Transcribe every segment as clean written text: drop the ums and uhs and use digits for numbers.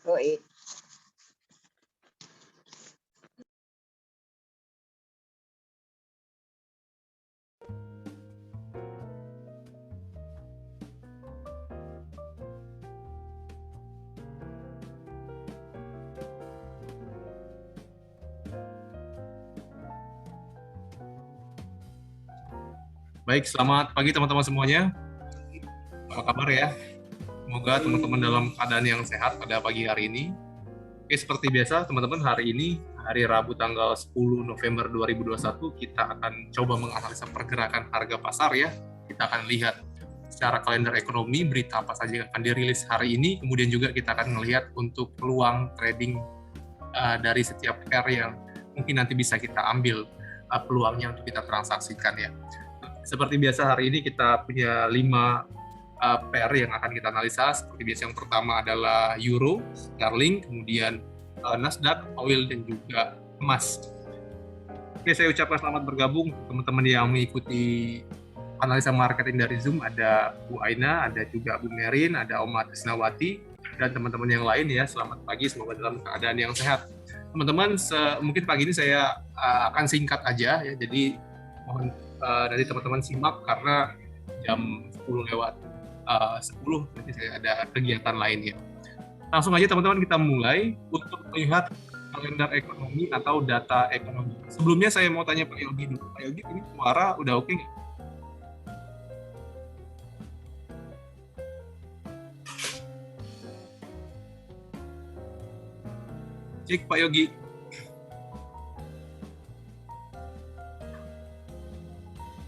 Yoi. Baik, selamat pagi teman-teman semuanya. Apa kabar ya? Semoga teman-teman dalam keadaan yang sehat pada pagi hari ini. Oke, seperti biasa teman-teman, hari ini, hari Rabu tanggal 10 November 2021, kita akan coba menganalisa pergerakan harga pasar ya. Kita akan lihat secara kalender ekonomi, berita apa saja yang akan dirilis hari ini, kemudian juga kita akan melihat untuk peluang trading dari setiap pair yang mungkin nanti bisa kita ambil peluangnya untuk kita transaksikan ya. Seperti biasa hari ini kita punya 5 pair yang akan kita analisa. Seperti biasa yang pertama adalah Euro, Sterling, kemudian Nasdaq, oil, dan juga emas. Oke, saya ucapkan selamat bergabung teman-teman yang mengikuti analisa marketing dari Zoom. Ada Bu Aina, ada juga Bu Merin, ada Oma Tisnawati, dan teman-teman yang lain ya. Selamat pagi, semoga dalam keadaan yang sehat. Teman-teman, mungkin pagi ini saya akan singkat aja ya, jadi mohon dari teman-teman simak karena jam 10 lewat 10 nanti saya ada kegiatan lainnya. Langsung aja teman-teman kita mulai untuk melihat kalender ekonomi atau data ekonomi. Sebelumnya saya mau tanya Pak Yogi dulu. Pak Yogi, ini suara udah oke nggak? Cek Pak Yogi.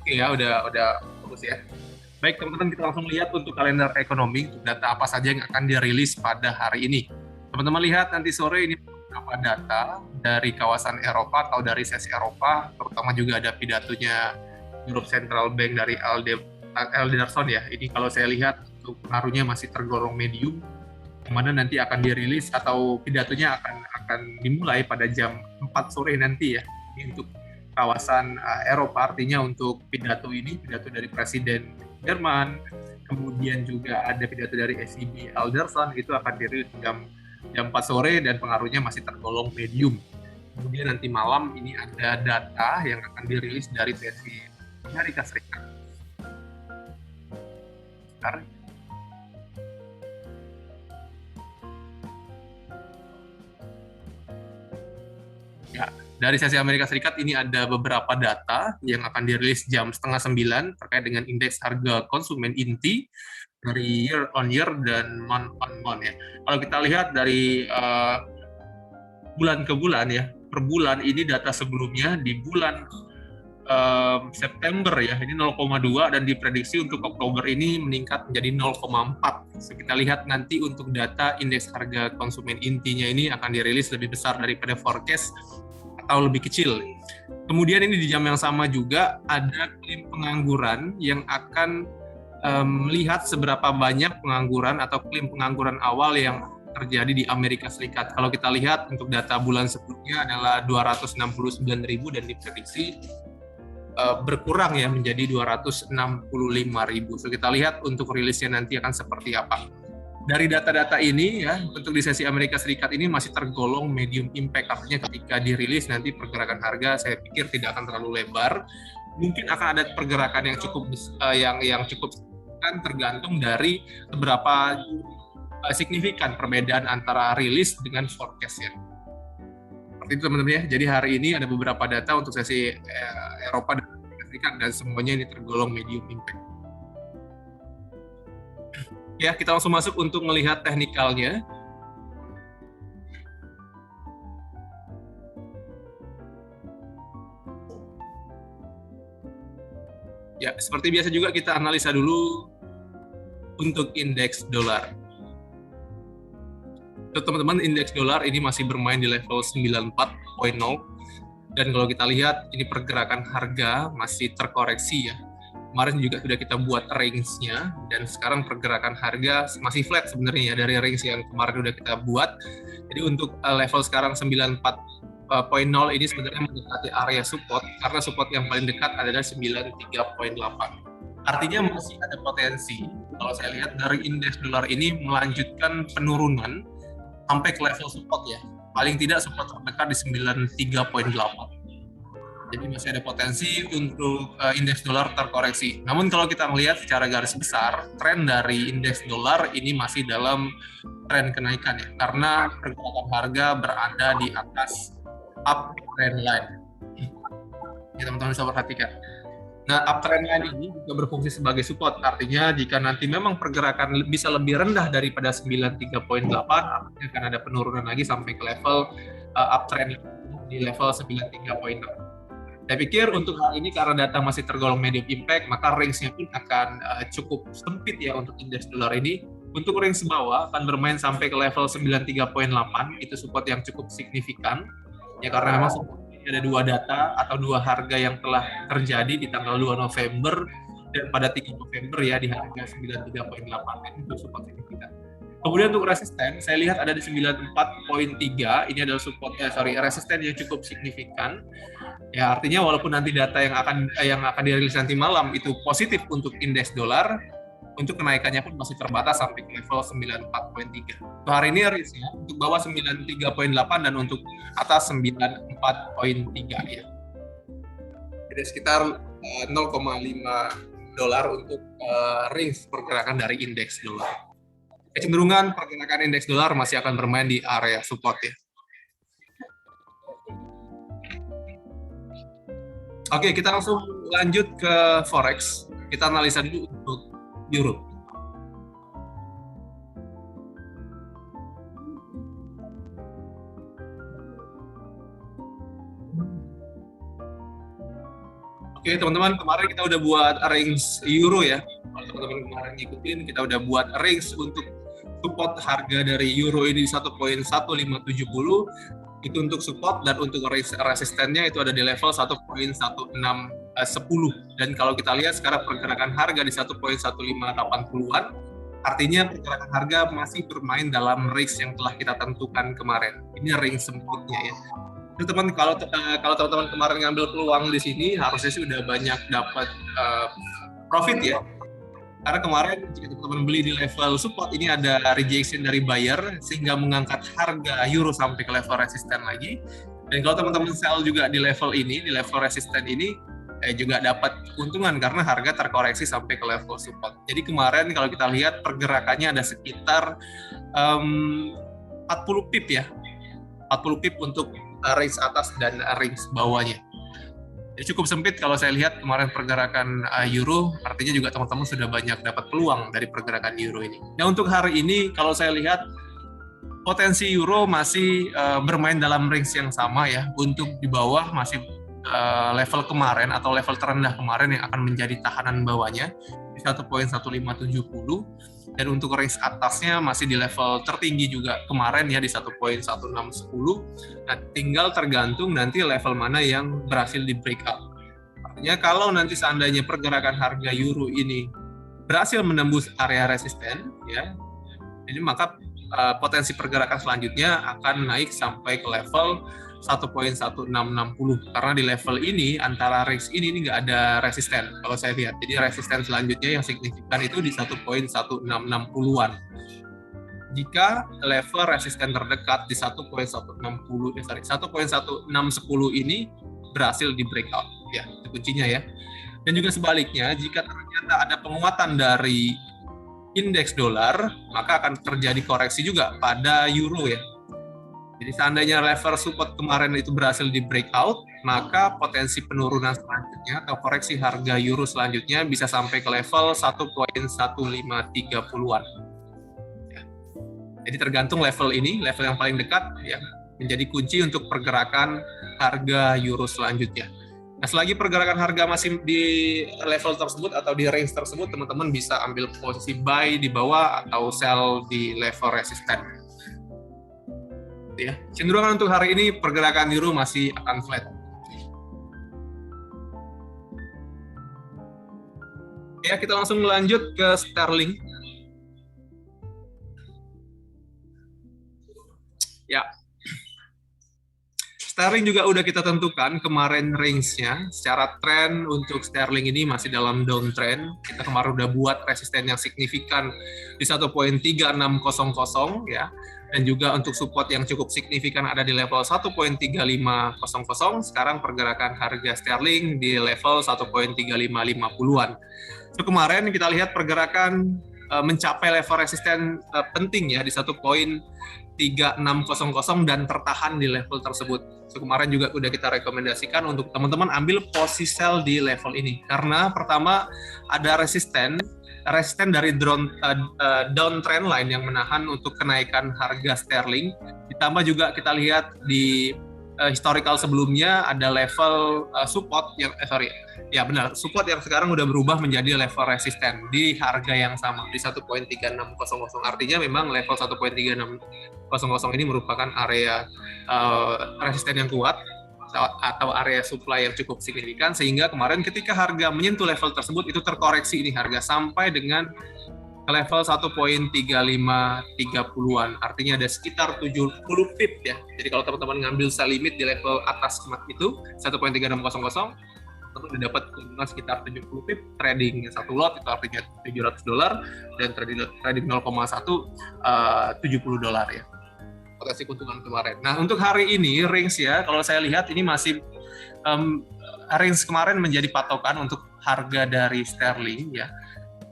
Oke ya, udah fokus ya. Baik teman-teman, kita langsung lihat untuk kalender ekonomi, untuk data apa saja yang akan dirilis pada hari ini. Teman-teman lihat nanti sore ini beberapa data dari kawasan Eropa atau dari sesi Eropa, terutama juga ada pidatonya Europe Central Bank dari Alderson ya. Ini kalau saya lihat untuk pengaruhnya masih tergolong medium, kemana nanti akan dirilis atau pidatonya akan dimulai pada jam 4 sore nanti ya. Ini untuk kawasan Eropa, artinya untuk pidato ini, pidato dari Presiden Jerman, kemudian juga ada pidato dari ECB Alderson, itu akan dirilis jam 4 sore dan pengaruhnya masih tergolong medium. Kemudian nanti malam ini ada data yang akan dirilis dari sesi Amerika Serikat. Sekarang ya, dari sesi Amerika Serikat ini ada beberapa data yang akan dirilis jam 8:30 terkait dengan indeks harga konsumen inti dari year on year dan month on month ya. Kalau kita lihat dari bulan ke bulan ya, per bulan ini data sebelumnya di bulan September ya, ini 0,2 dan diprediksi untuk Oktober ini meningkat menjadi 0,4. So, kita lihat nanti untuk data indeks harga konsumen intinya ini akan dirilis lebih besar daripada forecast atau lebih kecil. Kemudian ini di jam yang sama juga ada klaim pengangguran yang akan melihat seberapa banyak pengangguran atau klaim pengangguran awal yang terjadi di Amerika Serikat. Kalau kita lihat untuk data bulan sebelumnya adalah 269.000 dan diprediksi berkurang ya menjadi 265.000. So kita lihat untuk rilisnya nanti akan seperti apa. Dari data-data ini ya, untuk di sesi Amerika Serikat ini masih tergolong medium impact, artinya ketika dirilis nanti pergerakan harga saya pikir tidak akan terlalu lebar. Mungkin akan ada pergerakan yang cukup yang cukup kan tergantung dari seberapa signifikan perbedaan antara rilis dengan forecast ya. Seperti itu teman-teman ya. Jadi hari ini ada beberapa data untuk sesi Eropa dan Amerika Serikat dan semuanya ini tergolong medium impact. Ya, kita langsung masuk untuk melihat teknikalnya. Ya, seperti biasa juga kita analisa dulu untuk indeks dolar. Teman-teman, indeks dolar ini masih bermain di level 94.0 dan kalau kita lihat ini pergerakan harga masih terkoreksi ya. Kemarin juga sudah kita buat range-nya dan sekarang pergerakan harga masih flat sebenarnya dari range yang kemarin sudah kita buat. Jadi untuk level sekarang 94.0 ini sebenarnya mendekati area support karena support yang paling dekat adalah 93.8. Artinya masih ada potensi, kalau saya lihat dari indeks dolar ini melanjutkan penurunan sampai ke level support ya. Paling tidak support terdekat di 93,8. Jadi masih ada potensi untuk indeks dolar terkoreksi. Namun kalau kita melihat secara garis besar, tren dari indeks dolar ini masih dalam tren kenaikan ya, karena pergerakan harga berada di atas uptrend line. Ya, teman-teman bisa perhatikan. Nah, uptrend line ini juga berfungsi sebagai support. Artinya jika nanti memang pergerakan bisa lebih rendah daripada 93,8, artinya akan ada penurunan lagi sampai ke level uptrend di level 93,6. Saya pikir untuk hal ini karena data masih tergolong medium impact, maka range-nya pun akan cukup sempit ya untuk indeks dolar ini. Untuk range bawah akan bermain sampai ke level 93,8, itu support yang cukup signifikan. Ya karena memang ada dua data atau dua harga yang telah terjadi di tanggal 2 November dan pada 3 November ya di harga 93,8, itu support signifikan. Kemudian untuk resisten, saya lihat ada di 94,3, ini adalah resisten yang cukup signifikan. Ya, artinya walaupun nanti data yang akan dirilis nanti malam itu positif untuk indeks dolar, untuk kenaikannya pun masih terbatas sampai ke level 94,3. Untuk hari ini risknya untuk bawah 93,8 dan untuk atas 94,3 ya. Jadi sekitar 0,5 dolar untuk range pergerakan dari indeks dolar. Kecenderungan pergerakan indeks dolar masih akan bermain di area support ya. Oke, kita langsung lanjut ke forex. Kita analisa dulu untuk euro. Oke, teman-teman, kemarin kita udah buat range euro ya. Kalau teman-teman kemarin ngikutin, kita udah buat range untuk support harga dari euro ini di 1.1570. Itu untuk support, dan untuk resistennya itu ada di level 1.1610. Dan kalau kita lihat sekarang pergerakan harga di 1.1580-an, artinya pergerakan harga masih bermain dalam range yang telah kita tentukan kemarin. Ini range sempitnya ya. Itu teman, kalau teman-teman kemarin ngambil peluang di sini, harusnya sih udah banyak dapat profit ya. Karena kemarin jika teman-teman beli di level support, ini ada rejection dari buyer sehingga mengangkat harga euro sampai ke level resisten lagi. Dan kalau teman-teman sell juga di level ini, di level resisten ini, juga dapat keuntungan karena harga terkoreksi sampai ke level support. Jadi kemarin kalau kita lihat pergerakannya ada sekitar 40 pip ya, 40 pip untuk range atas dan range bawahnya. Jadi cukup sempit kalau saya lihat kemarin pergerakan euro, artinya juga teman-teman sudah banyak dapat peluang dari pergerakan euro ini. Nah, untuk hari ini kalau saya lihat potensi euro masih bermain dalam range yang sama ya, untuk di bawah masih level kemarin atau level terendah kemarin yang akan menjadi tahanan bawahnya di 1.1570, dan untuk range atasnya masih di level tertinggi juga kemarin ya di 1.1610. Nah, tinggal tergantung nanti level mana yang berhasil di breakout. Artinya kalau nanti seandainya pergerakan harga euro ini berhasil menembus area resisten ya, jadi maka potensi pergerakan selanjutnya akan naik sampai ke level 1.1660, karena di level ini antara range ini nggak ada resisten kalau saya lihat. Jadi resisten selanjutnya yang signifikan itu di 1.1660-an. Jika level resisten terdekat di 1.1610 ini berhasil di breakout ya, itu kuncinya ya. Dan juga sebaliknya, jika ternyata ada penguatan dari indeks dolar, maka akan terjadi koreksi juga pada euro ya. Jadi seandainya level support kemarin itu berhasil di breakout, maka potensi penurunan selanjutnya atau koreksi harga euro selanjutnya bisa sampai ke level 1.1530-an. Ya. Jadi tergantung level ini, level yang paling dekat ya, menjadi kunci untuk pergerakan harga euro selanjutnya. Nah, selagi pergerakan harga masih di level tersebut atau di range tersebut, teman-teman bisa ambil posisi buy di bawah atau sell di level resisten. Ya, cenderungan untuk hari ini pergerakan euro masih akan flat. Ya, kita langsung lanjut ke sterling. Ya, Sterling juga udah kita tentukan kemarin range-nya. Secara tren untuk sterling ini masih dalam downtrend. Kita kemarin udah buat resisten yang signifikan di 1.3600 ya. Dan juga untuk support yang cukup signifikan ada di level 1.3500. Sekarang pergerakan harga sterling di level 1.3550-an. So, kemarin kita lihat pergerakan mencapai level resisten penting ya di 1.3600 dan tertahan di level tersebut. So, kemarin juga udah kita rekomendasikan untuk teman-teman ambil posisi sell di level ini karena pertama ada resisten dari downtrend line yang menahan untuk kenaikan harga sterling. Ditambah juga kita lihat di historical sebelumnya ada level support yang support yang sekarang udah berubah menjadi level resisten di harga yang sama di 1.3600. Artinya memang level 1.3600 ini merupakan area resisten yang kuat atau area supply yang cukup signifikan, sehingga kemarin ketika harga menyentuh level tersebut itu terkoreksi ini harga sampai dengan ke level 1.3530-an. Artinya ada sekitar 70 pip ya. Jadi kalau teman-teman ngambil sell limit di level atas itu 1.3600, teman-teman udah dapat keuntungan sekitar 70 pip. Trading satu lot itu artinya $700 dan trading 0,1 $70 ya. Potensi keuntungan kemarin. Nah, untuk hari ini range ya, kalau saya lihat ini masih range kemarin menjadi patokan untuk harga dari sterling ya.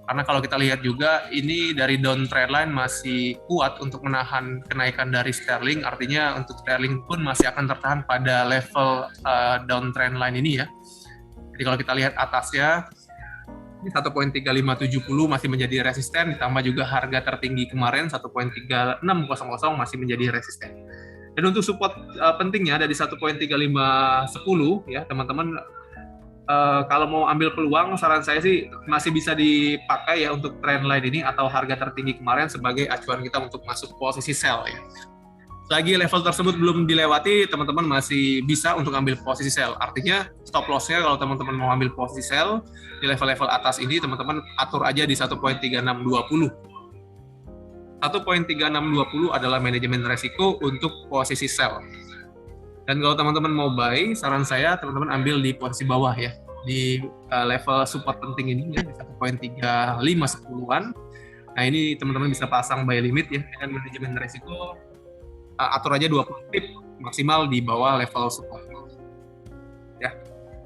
Karena kalau kita lihat juga ini dari downtrend line masih kuat untuk menahan kenaikan dari sterling, artinya untuk sterling pun masih akan tertahan pada level downtrend line ini ya. Jadi kalau kita lihat atasnya ini 1.3570 masih menjadi resisten, ditambah juga harga tertinggi kemarin 1.3600 masih menjadi resisten. Dan untuk support pentingnya ada di 1.3510 ya teman-teman. Kalau mau ambil peluang, saran saya sih masih bisa dipakai ya untuk trend line ini atau harga tertinggi kemarin sebagai acuan kita untuk masuk posisi sell ya. Selagi level tersebut belum dilewati, teman-teman masih bisa untuk ambil posisi sell. Artinya stop loss-nya kalau teman-teman mau ambil posisi sell di level-level atas ini, teman-teman atur aja di 1.3620. 1.3620 adalah manajemen resiko untuk posisi sell. Dan kalau teman-teman mau buy, saran saya teman-teman ambil di posisi bawah ya, di level support penting ini ya, di 1.3510-an. Nah ini teman-teman bisa pasang buy limit ya, dengan manajemen resiko atur aja 20 pip maksimal di bawah level support. Ya.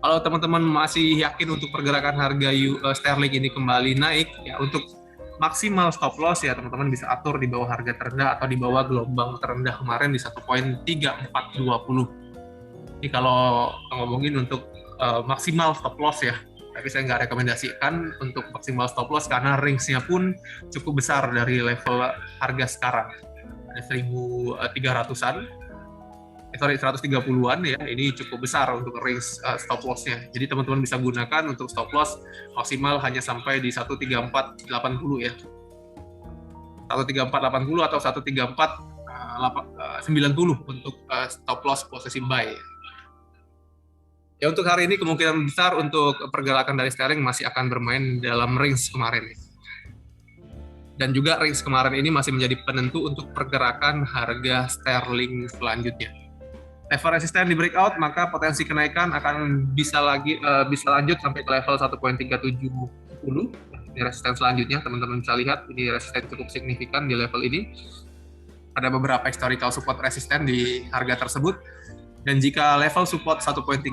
Kalau teman-teman masih yakin untuk pergerakan harga sterling ini kembali naik, ya untuk maksimal stop loss ya teman-teman bisa atur di bawah harga terendah atau di bawah gelombang terendah kemarin di 1.3420. Jadi kalau ngomongin untuk maksimal stop loss ya, tapi saya nggak rekomendasikan untuk maksimal stop loss karena range-nya pun cukup besar dari level harga sekarang. Ada 1.300-an, 130-an ya, ini cukup besar untuk range stop loss-nya. Jadi teman-teman bisa gunakan untuk stop loss maksimal hanya sampai di 13480 ya. 13480 atau 13490 untuk stop loss posisi buy. Ya untuk hari ini kemungkinan besar untuk pergerakan dari sterling masih akan bermain dalam range kemarin. Dan juga range kemarin ini masih menjadi penentu untuk pergerakan harga sterling selanjutnya. Level resisten di breakout, maka potensi kenaikan akan bisa lanjut sampai ke level 1.3710. Ini resisten selanjutnya, teman-teman bisa lihat ini resisten cukup signifikan di level ini. Ada beberapa historical support resisten di harga tersebut. Dan jika level support 1.3500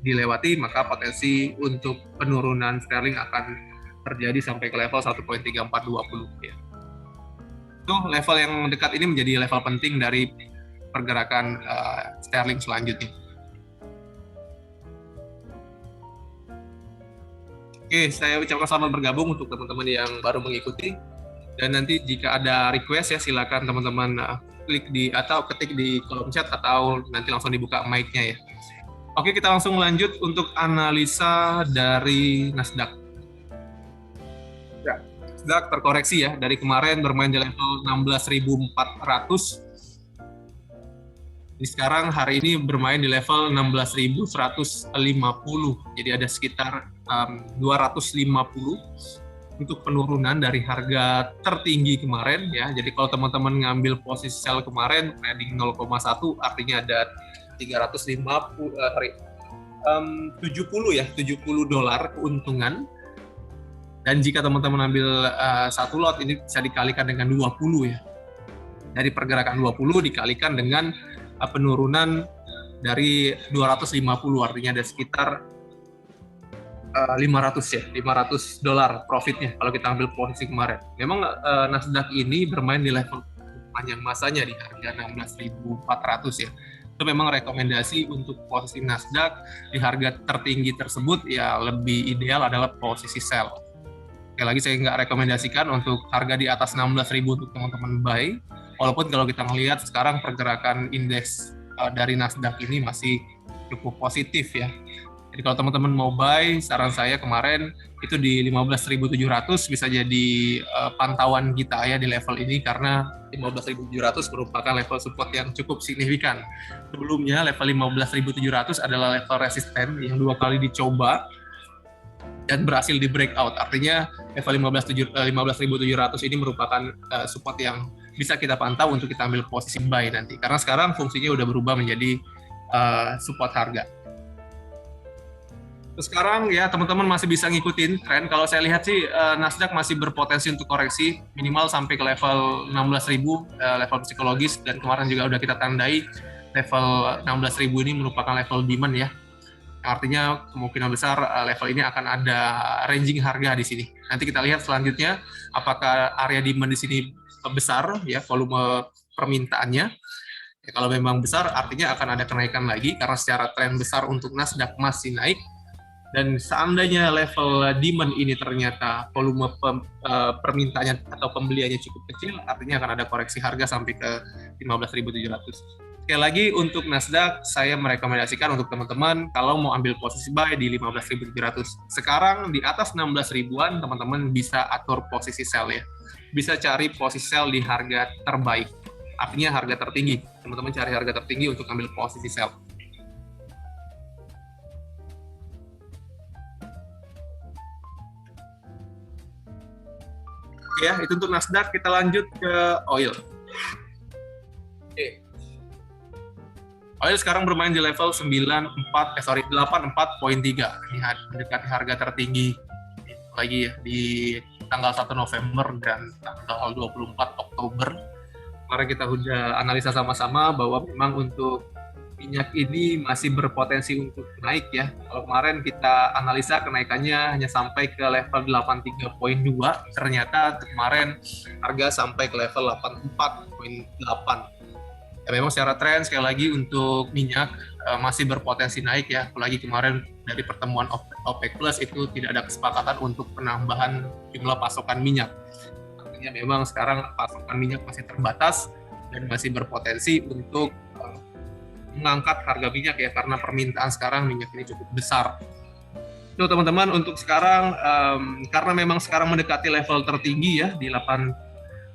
dilewati, maka potensi untuk penurunan sterling akan terjadi sampai ke level 1.3420 ya. Itu level yang dekat ini menjadi level penting dari pergerakan sterling selanjutnya. Oke, saya ucapkan selamat bergabung untuk teman-teman yang baru mengikuti. Dan nanti jika ada request ya silakan teman-teman klik atau ketik di kolom chat atau nanti langsung dibuka mic-nya ya. Oke, kita langsung lanjut untuk analisa dari Nasdaq. Nasdaq terkoreksi ya, dari kemarin bermain di level 16.400. Jadi sekarang hari ini bermain di level 16.150. Jadi ada sekitar 250 untuk penurunan dari harga tertinggi kemarin ya. Jadi kalau teman-teman ngambil posisi sell kemarin trading 0,1 artinya ada 70 dolar keuntungan. Dan jika teman-teman ambil satu lot, ini bisa dikalikan dengan 20 ya. Dari pergerakan 20 dikalikan dengan penurunan dari 250, artinya ada sekitar 500 dolar profitnya kalau kita ambil posisi kemarin. Memang Nasdaq ini bermain di level panjang masanya di harga 16.400 ya. Itu memang rekomendasi untuk posisi Nasdaq di harga tertinggi tersebut ya, lebih ideal adalah posisi sell. Sekali lagi saya nggak rekomendasikan untuk harga di atas 16.000 untuk teman-teman buy, walaupun kalau kita melihat sekarang pergerakan indeks dari Nasdaq ini masih cukup positif ya. Jadi kalau teman-teman mau buy, saran saya kemarin itu di 15.700 bisa jadi pantauan kita ya di level ini, karena 15.700 merupakan level support yang cukup signifikan. Sebelumnya level 15.700 adalah level resisten yang 2 kali dicoba dan berhasil di breakout. Artinya level 15.700 ini merupakan support yang bisa kita pantau untuk kita ambil posisi buy nanti. Karena sekarang fungsinya udah berubah menjadi support harga. Terus sekarang ya teman-teman masih bisa ngikutin tren. Kalau saya lihat sih Nasdaq masih berpotensi untuk koreksi minimal sampai ke level 16.000, level psikologis, dan kemarin juga udah kita tandai level 16.000 ini merupakan level demand ya. Artinya kemungkinan besar level ini akan ada ranging harga di sini. Nanti kita lihat selanjutnya apakah area demand di sini besar ya, volume permintaannya. Ya, kalau memang besar artinya akan ada kenaikan lagi, karena secara tren besar untuk Nasdaq masih naik. Dan seandainya level demand ini ternyata volume permintaannya atau pembeliannya cukup kecil, artinya akan ada koreksi harga sampai ke 15.700. Sekali lagi untuk Nasdaq, saya merekomendasikan untuk teman-teman kalau mau ambil posisi buy di 15.700. Sekarang di atas 16.000-an, teman-teman bisa atur posisi sell ya. Bisa cari posisi sell di harga terbaik. Artinya harga tertinggi. Teman-teman cari harga tertinggi untuk ambil posisi sell. Oke ya, itu untuk Nasdaq. Kita lanjut ke oil. Oke. Oil sekarang bermain di level 84.3. Ini mendekati harga tertinggi lagi ya di tanggal 1 November dan tanggal 24 Oktober. Kemarin kita udah analisa sama-sama bahwa memang untuk minyak ini masih berpotensi untuk naik ya. Kalau kemarin kita analisa kenaikannya hanya sampai ke level 83.2, ternyata kemarin harga sampai ke level 84.8. Ya, memang secara tren sekali lagi untuk minyak masih berpotensi naik ya, apalagi kemarin dari pertemuan OPEC Plus itu tidak ada kesepakatan untuk penambahan jumlah pasokan minyak. Artinya memang sekarang pasokan minyak masih terbatas dan masih berpotensi untuk mengangkat harga minyak ya, karena permintaan sekarang minyak ini cukup besar. Itu teman-teman untuk sekarang, karena memang sekarang mendekati level tertinggi ya di 8584,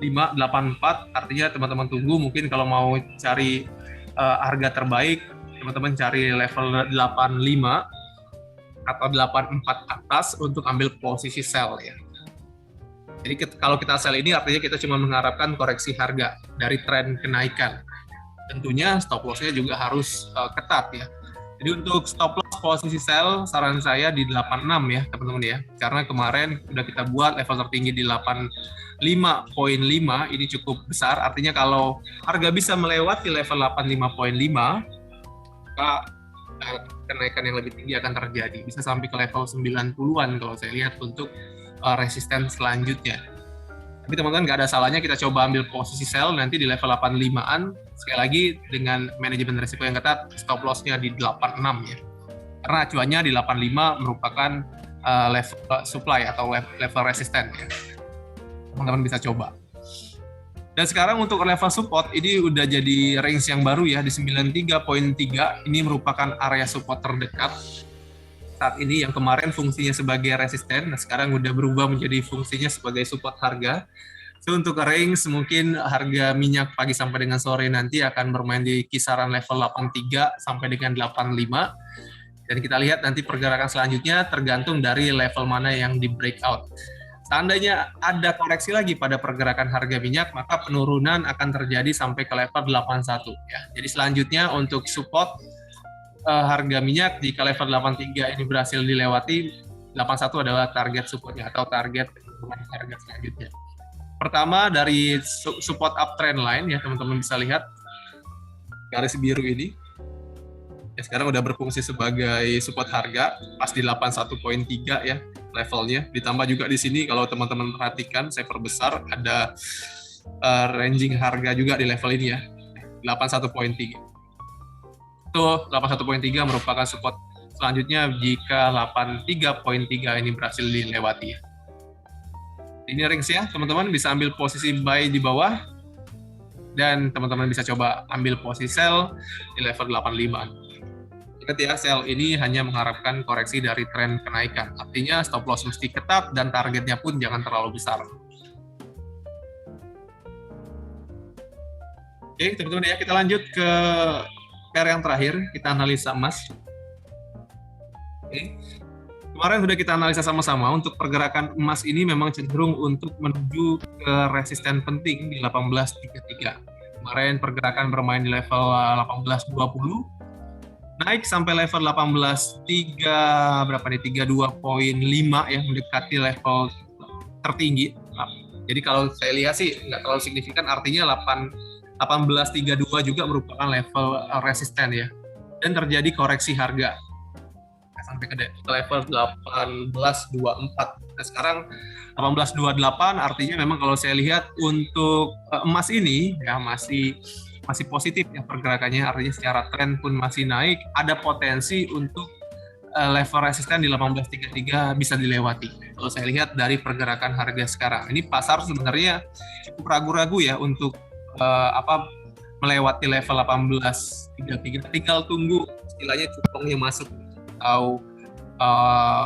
artinya teman-teman tunggu, mungkin kalau mau cari harga terbaik, teman-teman cari level 85 atau 84 atas untuk ambil posisi sell ya. Jadi kalau kita sell ini artinya kita cuma mengharapkan koreksi harga dari tren kenaikan. Tentunya stop loss-nya juga harus ketat ya. Jadi untuk stop loss posisi sell, saran saya di 86 ya teman-teman ya. Karena kemarin udah kita buat level tertinggi di 85.5, ini cukup besar. Artinya kalau harga bisa melewati level 85.5, maka kenaikan yang lebih tinggi akan terjadi. Bisa sampai ke level 90-an kalau saya lihat untuk resisten selanjutnya. Tapi teman-teman nggak ada salahnya kita coba ambil posisi sell nanti di level 85-an. Sekali lagi dengan manajemen risiko yang ketat, stop loss-nya di 86 ya. Karena acuannya di 85 merupakan level supply atau level resisten ya. Teman-teman bisa coba. Dan sekarang untuk level support ini udah jadi range yang baru ya, di 93.3. Ini merupakan area support terdekat saat ini, yang kemarin fungsinya sebagai resisten, nah sekarang udah berubah menjadi fungsinya sebagai support harga. So, untuk range mungkin harga minyak pagi sampai dengan sore nanti akan bermain di kisaran level 83 sampai dengan 85. Dan kita lihat nanti pergerakan selanjutnya tergantung dari level mana yang di breakout. Seandainya ada koreksi lagi pada pergerakan harga minyak, maka penurunan akan terjadi sampai ke level 81 ya. Jadi selanjutnya untuk support harga minyak di level 83 ini berhasil dilewati, 81 adalah target supportnya atau target penurunan harga selanjutnya. Pertama dari support uptrend line ya, teman-teman bisa lihat garis biru ini. Ya, sekarang udah berfungsi sebagai support harga pas di 81.3 ya levelnya. Ditambah juga di sini kalau teman-teman perhatikan saya perbesar ada ranging harga juga di level ini ya, 81.3. Itu 81.3 merupakan support selanjutnya jika 83.3 ini berhasil dilewati. Ini range ya, teman-teman bisa ambil posisi buy di bawah dan teman-teman bisa coba ambil posisi sell di level 85. Ingat ya, sell ini hanya mengharapkan koreksi dari tren kenaikan. Artinya stop loss mesti ketat dan targetnya pun jangan terlalu besar. Oke, teman-teman ya, kita lanjut ke pair yang terakhir, kita analisa emas. Oke. Kemarin sudah kita analisa sama-sama, untuk pergerakan emas ini memang cenderung untuk menuju ke resisten penting di 18.33. Kemarin pergerakan bermain di level 18.20, naik sampai level 18.3 berapa nih, 32.5 ya, mendekati level tertinggi. Jadi kalau saya lihat sih nggak terlalu signifikan, artinya 18.32 juga merupakan level resisten ya, dan terjadi koreksi harga sampai ke level 18.24. Nah, sekarang 18.28, artinya memang kalau saya lihat untuk emas ini ya masih positif ya pergerakannya, artinya secara tren pun masih naik, ada potensi untuk level resisten di 18.33 bisa dilewati. Kalau saya lihat dari pergerakan harga sekarang, ini pasar sebenarnya cukup ragu-ragu ya untuk melewati level 18.33. Tinggal tunggu istilahnya cupongnya masuk atau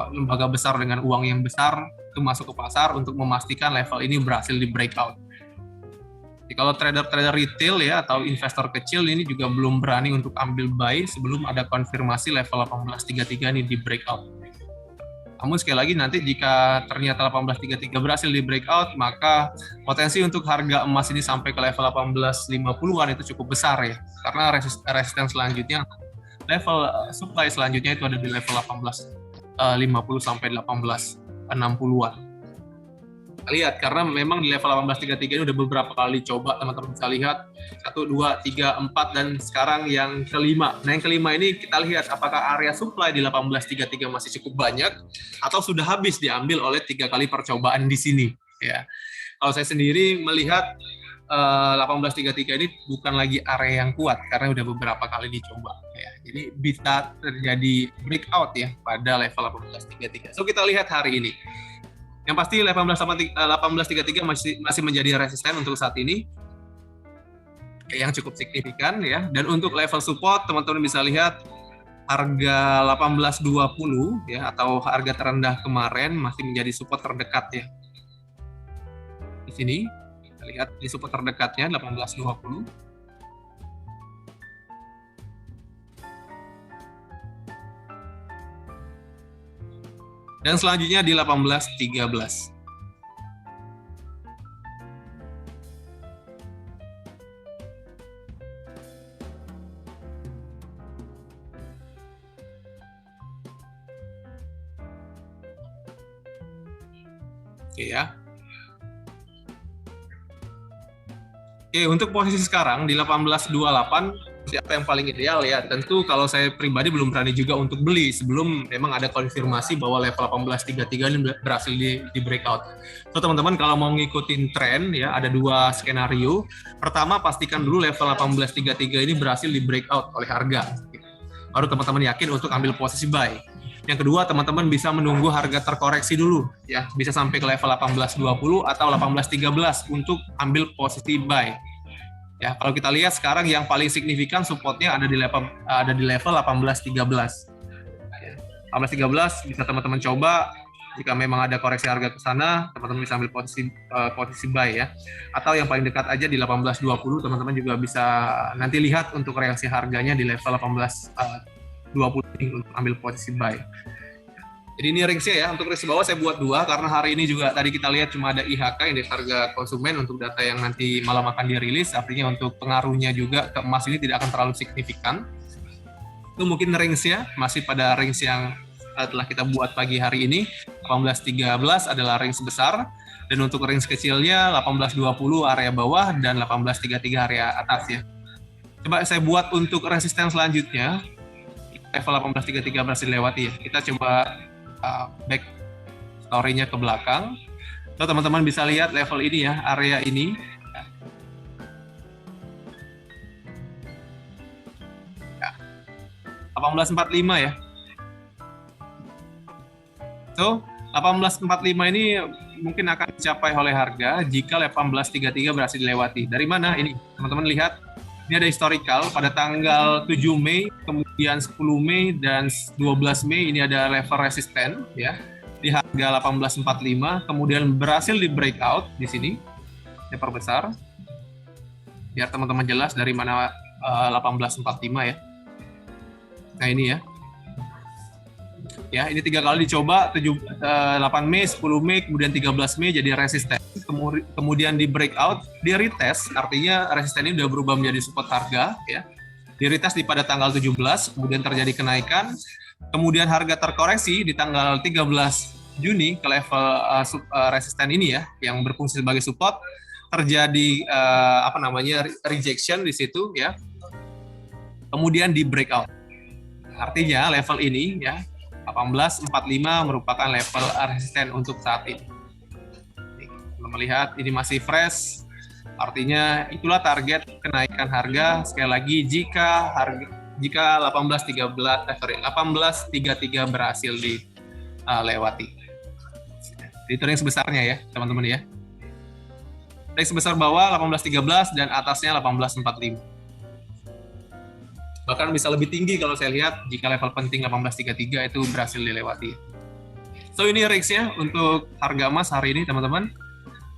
lembaga besar dengan uang yang besar itu masuk ke pasar untuk memastikan level ini berhasil di breakout. Jadi kalau trader-trader retail ya atau investor kecil ini juga belum berani untuk ambil buy sebelum ada konfirmasi level 18.33 ini di breakout. Namun sekali lagi nanti jika ternyata 18.33 berhasil di breakout, maka potensi untuk harga emas ini sampai ke level 18.50-an itu cukup besar ya. Karena resisten selanjutnya, level supply selanjutnya itu ada di level 18.50 sampai 18.60-an. Lihat, karena memang di level 18.33 ini udah beberapa kali coba, teman-teman bisa lihat 1, 2, 3, 4 dan sekarang yang kelima. Nah yang kelima ini kita lihat apakah area supply di 18.33 masih cukup banyak atau sudah habis diambil oleh 3 kali percobaan di sini ya. Kalau saya sendiri melihat 18.33 ini bukan lagi area yang kuat karena udah beberapa kali dicoba ya. Jadi bisa terjadi breakout ya pada level 18.33. So kita lihat hari ini. Yang pasti 18.33 masih menjadi resisten untuk saat ini yang cukup signifikan ya. Dan untuk level support teman-teman bisa lihat harga 18.20 ya atau harga terendah kemarin masih menjadi support terdekat ya. Di sini kita lihat di support terdekatnya 18.20. Dan selanjutnya di 18.13. Oke ya. Oke, untuk posisi sekarang di 18.28 siapa yang paling ideal ya? Tentu kalau saya pribadi belum berani juga untuk beli sebelum memang ada konfirmasi bahwa level 18.33 ini berhasil di breakout. So teman-teman kalau mau ngikutin tren ya ada 2 skenario. Pertama pastikan dulu level 18.33 ini berhasil di breakout oleh harga. Baru teman-teman yakin untuk ambil posisi buy. Yang kedua teman-teman bisa menunggu harga terkoreksi dulu ya, bisa sampai ke level 18.20 atau 18.13 untuk ambil posisi buy. Ya, kalau kita lihat sekarang yang paling signifikan supportnya ada di level 18.13. Ya, 18.13 bisa teman-teman coba. Jika memang ada koreksi harga ke sana, teman-teman bisa ambil posisi buy ya. Atau yang paling dekat aja di 18.20, teman-teman juga bisa nanti lihat untuk reaksi harganya di level 18.20 untuk ambil posisi buy. Jadi ini range-nya ya, untuk range bawah saya buat 2, karena hari ini juga tadi kita lihat cuma ada IHK, indeks harga konsumen, untuk data yang nanti malam akan dirilis, artinya untuk pengaruhnya juga ke emas ini tidak akan terlalu signifikan. Itu mungkin range-nya, masih pada range yang telah kita buat pagi hari ini. 18.13 adalah range besar, dan untuk range kecilnya 18.20 area bawah, dan 18.33 area atas ya. Coba saya buat untuk resisten selanjutnya, level 18.33 berhasil lewati ya. Kita coba back story-nya ke belakang. So, teman-teman bisa lihat level ini ya, area ini. Ya. 18.45 ya. So, 18.45 ini mungkin akan dicapai oleh harga jika 18.33 berhasil dilewati. Dari mana ini? Teman-teman lihat, ini ada historical pada tanggal 7 Mei, kemudian 10 Mei, dan 12 Mei ini ada level resisten ya di harga 18.45, kemudian berhasil di breakout di sini. Saya perbesar biar teman-teman jelas dari mana 18.45 ya. Nah ini ya. Ya, ini 3 kali dicoba, 8 Mei, 10 Mei, kemudian 13 Mei jadi resisten. Kemudian di breakout, di retest, artinya resisten ini udah berubah menjadi support harga ya. Di retest pada tanggal 17, kemudian terjadi kenaikan, kemudian harga terkoreksi di tanggal 13 Juni ke level resisten ini ya, yang berfungsi sebagai support, terjadi rejection di situ ya. Kemudian di breakout. Artinya level ini ya 18.45 merupakan level resisten untuk saat ini. Melihat ini masih fresh, artinya itulah target kenaikan harga. Sekali lagi jika 18.33 berhasil dilewati. Itu range sebesarnya ya teman-teman ya. Range sebesar bawah 18.13 dan atasnya 18.45. Bahkan bisa lebih tinggi kalau saya lihat jika level penting 18.33 itu berhasil dilewati. So ini range-nya untuk harga emas hari ini teman-teman.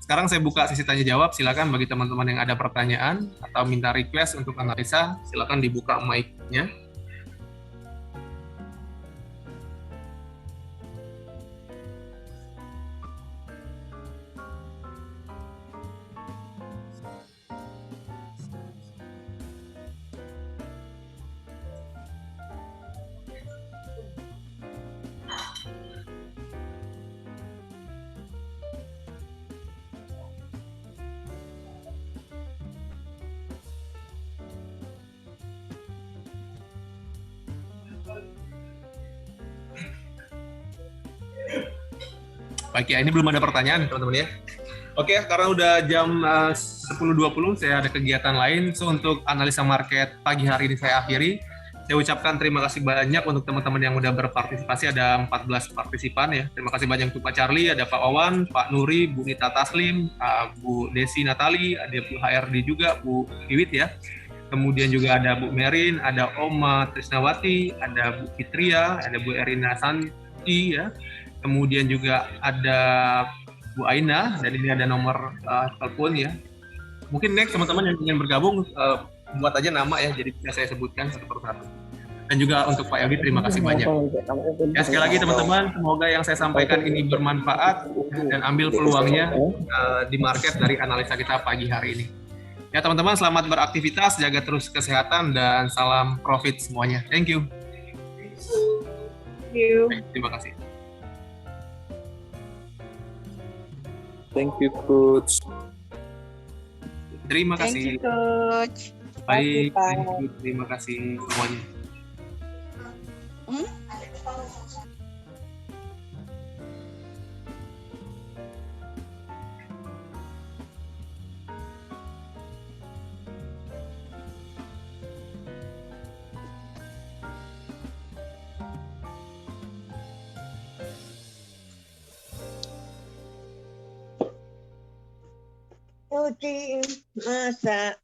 Sekarang saya buka sesi tanya jawab, silakan bagi teman-teman yang ada pertanyaan atau minta request untuk analisa, silakan dibuka mic-nya. Baik ya, ini belum ada pertanyaan teman-teman ya. Oke, karena udah jam 10.20 saya ada kegiatan lain. So untuk analisa market pagi hari ini saya akhiri. Saya ucapkan terima kasih banyak untuk teman-teman yang udah berpartisipasi, ada 14 partisipan ya. Terima kasih banyak untuk Pak Charlie, ada Pak Wawan, Pak Nuri, Bu Nita Taslim, Bu Desi Natali, ada Bu HRD juga, Bu Iwit ya. Kemudian juga ada Bu Merin, ada Oma Trisnawati, ada Bu Fitria, ada Bu Erina Santi ya. Kemudian juga ada Bu Aina, dan ini ada nomor telepon ya. Mungkin next teman-teman yang ingin bergabung, buat aja nama ya, jadi bisa saya sebutkan satu persatu. Dan juga untuk Pak Yogi, terima kasih banyak. Ya, sekali lagi teman-teman, semoga yang saya sampaikan ini bermanfaat dan ambil peluangnya di market dari analisa kita pagi hari ini. Ya teman-teman, selamat beraktivitas, jaga terus kesehatan, dan salam profit semuanya. Thank you. Terima kasih. Thank you, Coach. Terima kasih. Thank you, Coach. Baik, terima kasih semuanya. Cuci masak